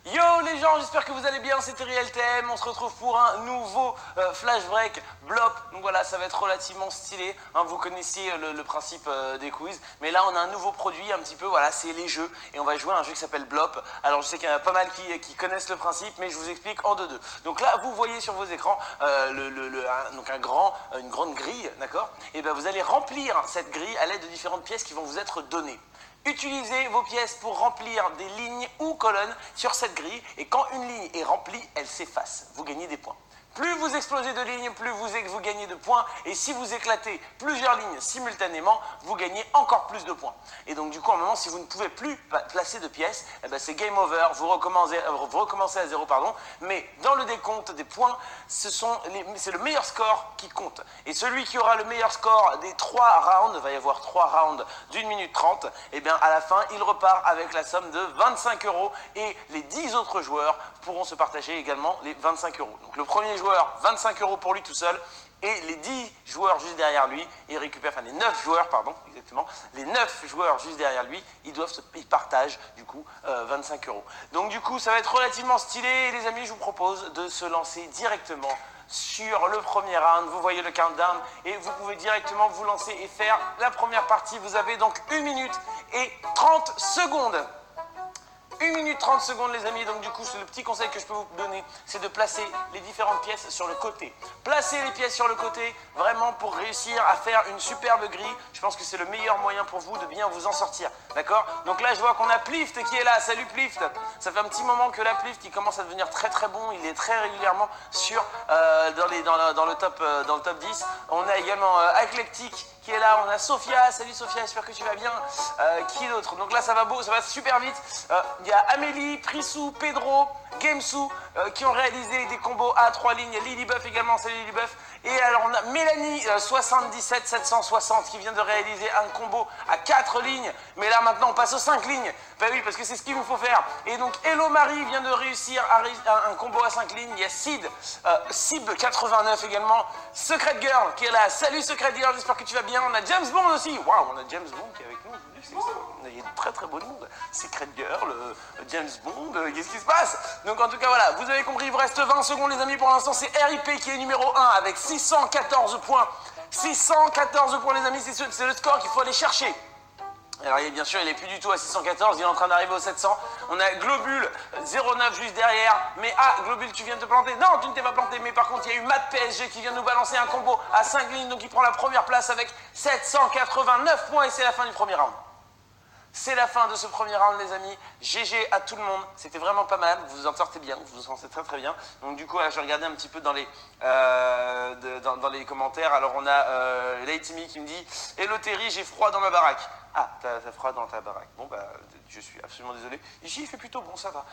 Yo les gens, j'espère que vous allez bien, c'est Terry LTM, on se retrouve pour un nouveau flash break Blop. Donc voilà, ça va être relativement stylé, hein, vous connaissiez le principe des quiz, mais là on a un nouveau produit un petit peu, voilà, c'est les jeux, et on va jouer à un jeu qui s'appelle Blop. Alors je sais qu'il y en a pas mal qui connaissent le principe, mais je vous explique en deux. Donc là, vous voyez sur vos écrans donc une grande grille, d'accord? Et bien vous allez remplir cette grille à l'aide de différentes pièces qui vont vous être données. Utilisez vos pièces pour remplir des lignes ou colonnes sur cette grille et quand une ligne est remplie, elle s'efface. Vous gagnez des points. Plus vous explosez de lignes, plus vous gagnez de points. Et si vous éclatez plusieurs lignes simultanément, vous gagnez encore plus de points. Et donc du coup, à un moment, si vous ne pouvez plus placer de pièces, eh ben, c'est game over, vous recommencez à zéro, pardon. Mais dans le décompte des points, c'est le meilleur score qui compte. Et celui qui aura le meilleur score des 3 rounds, il va y avoir 3 rounds d'1 minute 30, et bien à la fin, il repart avec la somme de 25 € et les 10 autres joueurs pourront se partager également les 25 €. Donc le premier joueur, 25 € pour lui tout seul, et les 10 joueurs juste derrière lui, ils récupèrent, enfin les 9 joueurs, pardon, exactement, les 9 joueurs juste derrière lui, ils partagent du coup 25 €. Donc du coup, ça va être relativement stylé, et les amis, je vous propose de se lancer directement sur le premier round. Vous voyez le countdown et vous pouvez directement vous lancer et faire la première partie. Vous avez donc 1 minute et 30 secondes. 1 minute 30 secondes les amis, donc du coup c'est le petit conseil que je peux vous donner, c'est de placer les différentes pièces sur le côté. Placez les pièces sur le côté vraiment pour réussir à faire une superbe grille. Je pense que c'est le meilleur moyen pour vous de bien vous en sortir, d'accord? Donc là je vois qu'on a Plift qui est là, salut Plift. Ça fait un petit moment que la Plift il commence à devenir très très bon, il est très régulièrement dans le top 10. On a également Eclectic qui est là, on a Sophia, salut Sophia, j'espère que tu vas bien. Qui d'autre? Donc là ça va super vite. Il y a Amélie, Prissou, Pedro, Gamesou qui ont réalisé des combos à 3 lignes. Lilybuff également, salut Lilybuff. Et alors on a Mélanie 77 760 qui vient de réaliser un combo à 4 lignes. Mais là maintenant on passe aux 5 lignes. Ben oui, parce que c'est ce qu'il nous faut faire. Et donc Hello Marie vient de réussir un combo à 5 lignes. Il y a Sib 89 également. Secret Girl qui est là. Salut Secret Girl, j'espère que tu vas bien. On a James Bond aussi. Waouh, on a James Bond qui est avec nous. Il y a de très très beau monde. Secret Girl, James Bond, qu'est-ce qui se passe? Donc en tout cas voilà, vous avez compris, il vous reste 20 secondes les amis. Pour l'instant c'est RIP qui est numéro 1 avec 614 points. 614 points les amis, c'est le score qu'il faut aller chercher. Alors bien sûr il n'est plus du tout à 614, il est en train d'arriver au 700. On a Globule 09 juste derrière. Mais Globule tu viens de te planter. Non, tu ne t'es pas planté, mais par contre il y a eu Matt PSG qui vient nous balancer un combo à 5 lignes. Donc il prend la première place avec 789 points et c'est la fin du premier round. C'est la fin de ce premier round les amis, GG à tout le monde, c'était vraiment pas mal, vous vous en sortez bien, vous vous en sortez très très bien. Donc du coup là, je regardais un petit peu dans les commentaires, alors on a Leitimi qui me dit « Hello Terry, j'ai froid dans ma baraque ». Ah, t'as froid dans ta baraque. Bon bah, je suis absolument désolé. Ici il fait plutôt bon, ça va.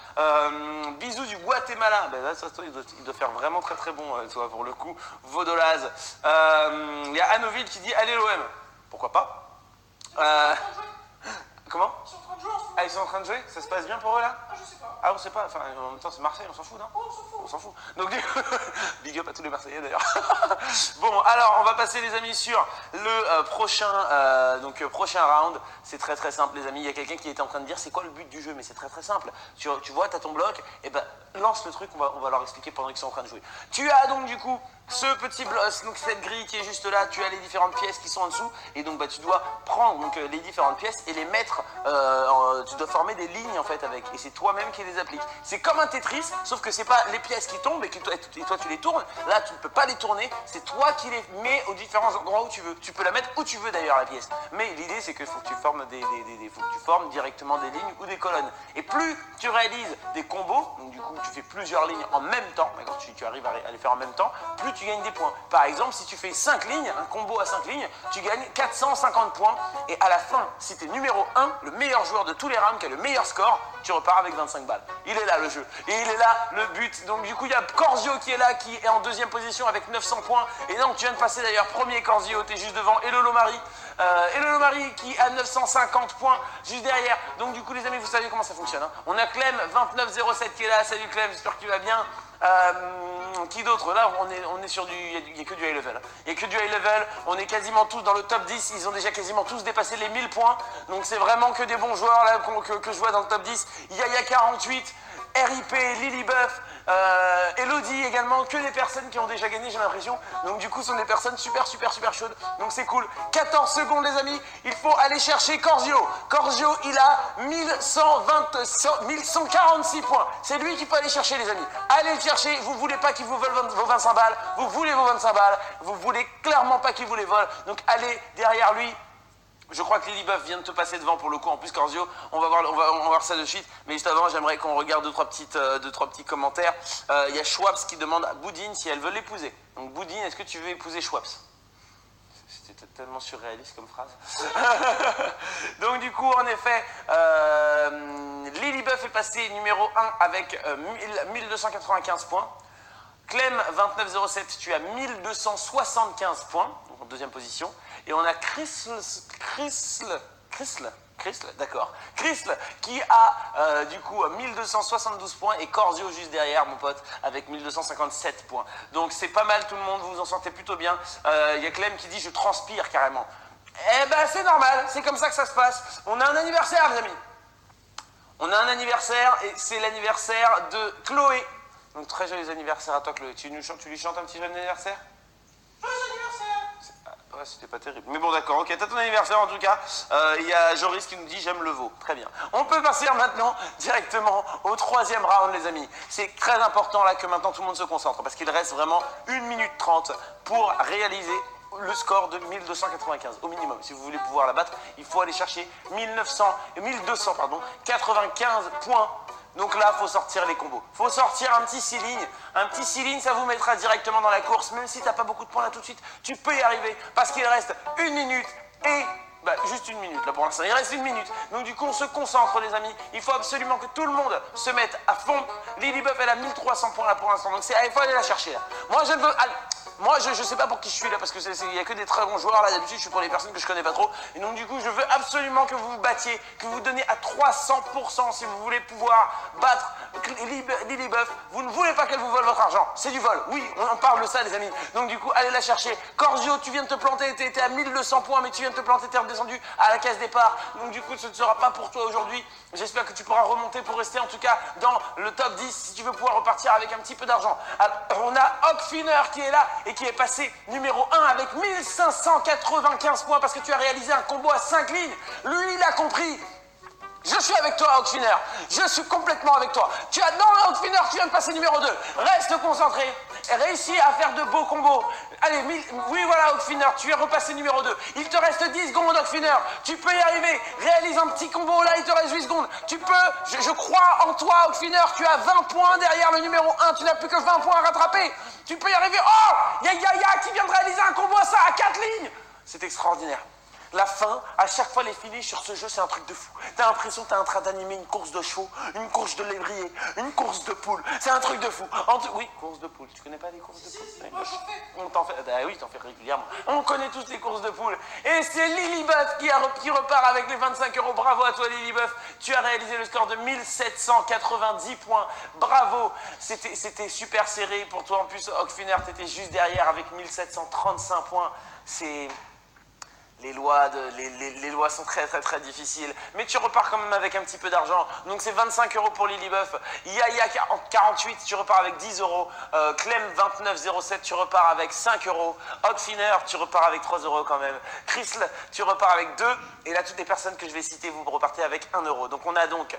Bisous du Guatemala. Ben là, il doit faire vraiment très très bon, toi, pour le coup. Vaudolaz. Il y a Anoville qui dit « Allez l'OM ». Pourquoi pas Comment? Ils sont en train de jouer en ce moment. Ah, ils sont en train de jouer? Ça se passe bien pour eux là? Ah, je sais pas. Ah, on sait pas. Enfin, en même temps, c'est Marseille, on s'en fout, non? Oh, on s'en fout. On s'en fout. Donc, big up à tous les Marseillais d'ailleurs. Bon, alors, on va passer les amis sur le prochain round. C'est très très simple les amis. Il y a quelqu'un qui était en train de dire c'est quoi le but du jeu, mais c'est très très simple. Tu vois, tu as ton bloc, et ben lance le truc, on va leur expliquer pendant qu'ils sont en train de jouer. Tu as donc du coup ce petit bloc, donc cette grille qui est juste là, tu as les différentes pièces qui sont en dessous, et donc bah, tu dois prendre donc, les différentes pièces et les mettre, tu dois former des lignes en fait avec, et c'est toi-même qui les appliques. C'est comme un Tetris, sauf que c'est pas les pièces qui tombent et toi tu les tournes, là tu ne peux pas les tourner, c'est toi qui les mets aux différents endroits où tu veux. Tu peux la mettre où tu veux d'ailleurs la pièce, mais l'idée c'est qu'il faut que tu formes directement des lignes ou des colonnes. Et plus tu réalises des combos, donc du coup tu fais plusieurs lignes en même temps, quand tu arrives à les faire en même temps, plus tu gagnes des points. Par exemple, si tu fais 5 lignes, un combo à 5 lignes, tu gagnes 450 points. Et à la fin, si tu es numéro 1, le meilleur joueur de tous les rounds, qui a le meilleur score, tu repars avec 25 balles. Il est là le jeu. Et il est là le but. Donc du coup, il y a Corzio qui est là, qui est en deuxième position avec 900 points. Et donc tu viens de passer d'ailleurs premier Corzio, tu es juste devant. Hello Marie. Hello Marie qui a 950 points juste derrière. Donc du coup les amis, vous savez comment ça fonctionne. Hein. On a Clem 2907 qui est là. Salut Clem, j'espère que tu vas bien. Qui d'autre? Là on est sur du... Il n'y a que du high level. Il n'y a que du high level. On est quasiment tous dans le top 10. Ils ont déjà quasiment tous dépassé les 1000 points. Donc c'est vraiment que des bons joueurs là que je vois dans le top 10. Yaya 48, RIP, Lilybuff, Elodie également, que des personnes qui ont déjà gagné, j'ai l'impression. Donc du coup, ce sont des personnes super chaudes. Donc c'est cool. 14 secondes, les amis. Il faut aller chercher Corzio. Corzio, il a 1146 points. C'est lui qu'il faut aller chercher, les amis. Allez le chercher. Vous voulez pas qu'il vous vole vos 25 balles. Vous voulez vos 25 balles. Vous voulez clairement pas qu'il vous les vole. Donc allez derrière lui. Je crois que Lilybuff vient de te passer devant pour le coup. En plus, Corzio, on va voir ça de suite. Mais juste avant, j'aimerais qu'on regarde deux, trois petits commentaires. Il y a Schwaps qui demande à Boudine si elle veut l'épouser. Donc Boudine, est-ce que tu veux épouser Schwaps? C'était tellement surréaliste comme phrase. Donc du coup, en effet, Lilybuff est passé numéro 1 avec 1295 points. Clem 2907, tu as 1275 points, donc en deuxième position. Et on a Chrysl, d'accord. Chrysl qui a du coup 1272 points et Corzio juste derrière, mon pote, avec 1257 points. Donc c'est pas mal tout le monde, vous vous en sentez plutôt bien. Il y a Clem qui dit je transpire carrément. Eh ben c'est normal, c'est comme ça que ça se passe. On a un anniversaire, les amis. On a un anniversaire et c'est l'anniversaire de Chloé. Donc très joyeux anniversaire à toi, Chloé. Tu lui chantes un petit joyeux anniversaire? Joyeux anniversaire! Ouais, c'était pas terrible. Mais bon, d'accord, ok, t'as ton anniversaire en tout cas. Il y a Joris qui nous dit j'aime le veau. Très bien. On peut passer maintenant directement au troisième round, les amis. C'est très important là que maintenant tout le monde se concentre parce qu'il reste vraiment 1 minute 30 pour réaliser le score de 1295 au minimum. Si vous voulez pouvoir la battre, il faut aller chercher 1295 points. Donc là, il faut sortir les combos. Il faut sortir un petit 6 lignes. Un petit 6 lignes, ça vous mettra directement dans la course. Même si tu n'as pas beaucoup de points là tout de suite, tu peux y arriver. Parce qu'il reste 1 minute et... juste 1 minute là pour l'instant. Il reste 1 minute. Donc du coup, on se concentre, les amis. Il faut absolument que tout le monde se mette à fond. Lilybuff, elle a 1300 points là pour l'instant. Donc il faut aller la chercher là. Moi, je ne veux... Moi, je ne sais pas pour qui je suis là, parce qu'il n'y a que des très bons joueurs là. D'habitude, je suis pour les personnes que je connais pas trop. Et donc, du coup, je veux absolument que vous vous battiez, que vous vous donniez à 300% si vous voulez pouvoir battre Lilybuff. Vous ne voulez pas qu'elle vous vole votre argent. C'est du vol. Oui, on parle de ça, les amis. Donc, du coup, allez la chercher. Corzio, tu viens de te planter. Tu étais à 1200 points, mais tu viens de te planter. Tu es redescendu à la case départ. Donc, du coup, ce ne sera pas pour toi aujourd'hui. J'espère que tu pourras remonter pour rester, en tout cas, dans le top 10 si tu veux pouvoir repartir avec un petit peu d'argent. Alors, on a Hawkfinner qui est là et qui est passé numéro 1 avec 1595 points parce que tu as réalisé un combo à 5 lignes. Lui, il a compris. Je suis avec toi, Hawkfinner. Je suis complètement avec toi. Non, Hawkfinner, tu viens de passer numéro 2. Reste concentré. Réussis à faire de beaux combos. Allez, oui, voilà, Hawkfinner, tu es repassé numéro 2. Il te reste 10 secondes, Hawkfinner. Tu peux y arriver. Réalise un petit combo, là, il te reste 8 secondes. Tu peux, je crois en toi, Hawkfinner. Tu as 20 points derrière le numéro 1. Tu n'as plus que 20 points à rattraper. Tu peux y arriver. Oh, il y a Yaya qui vient de réaliser un combo à ça, à 4 lignes. C'est extraordinaire. La fin, à chaque fois les finishes sur ce jeu, c'est un truc de fou. T'as l'impression que t'es en train d'animer une course de chevaux, une course de lévrier, une course de poule. C'est un truc de fou. Oui, course de poule. Tu connais pas les courses de poule? On t'en fait. Oui, t'en fais régulièrement. On connaît tous les courses de poule. Et c'est Lilybuff qui repart avec les 25 euros. Bravo à toi, Lilybuff. Tu as réalisé le score de 1790 points. Bravo. C'était super serré pour toi. En plus, Hawkfinner, t'étais juste derrière avec 1735 points. Les lois sont très difficiles. Mais tu repars quand même avec un petit peu d'argent. Donc c'est 25 euros pour Lilybuff. Yaya 48, tu repars avec 10 euros. Clem 2907, tu repars avec 5 euros. Hawkfinner, tu repars avec 3 euros quand même. Chrysl, tu repars avec 2. Et là, toutes les personnes que je vais citer, vous repartez avec 1 euro. Donc on a donc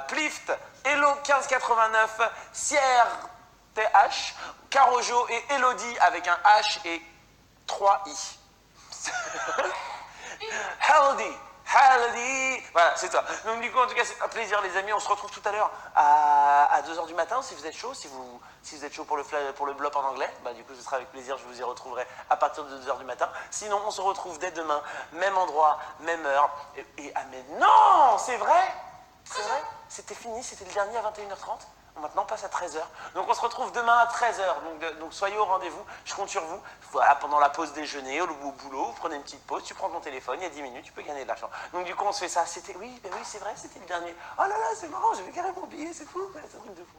Plift, Hello 1589, Sierre TH, Carojo et Elodie avec un H et 3 I. Haldy. Voilà, c'est toi. Donc du coup, en tout cas, c'est un plaisir, les amis. On se retrouve tout à l'heure à 2h du matin, si vous êtes chaud. Si vous êtes chaud pour le blop en anglais, du coup, ce sera avec plaisir. Je vous y retrouverai à partir de 2h du matin. Sinon, on se retrouve dès demain, même endroit, même heure. Mais non, c'est vrai. C'est vrai. C'était fini, c'était le dernier à 21h30. Maintenant, on passe à 13 h. Donc, on se retrouve demain à 13 h. Donc soyez au rendez-vous. Je compte sur vous. Voilà, pendant la pause déjeuner, au boulot, vous prenez une petite pause, tu prends ton téléphone, il y a 10 minutes, tu peux gagner de l'argent. Donc, du coup, on se fait ça. C'était, oui, ben oui, c'est vrai, c'était le dernier. Oh là là, c'est marrant, j'avais carrément oublié, c'est fou. C'est un truc de fou.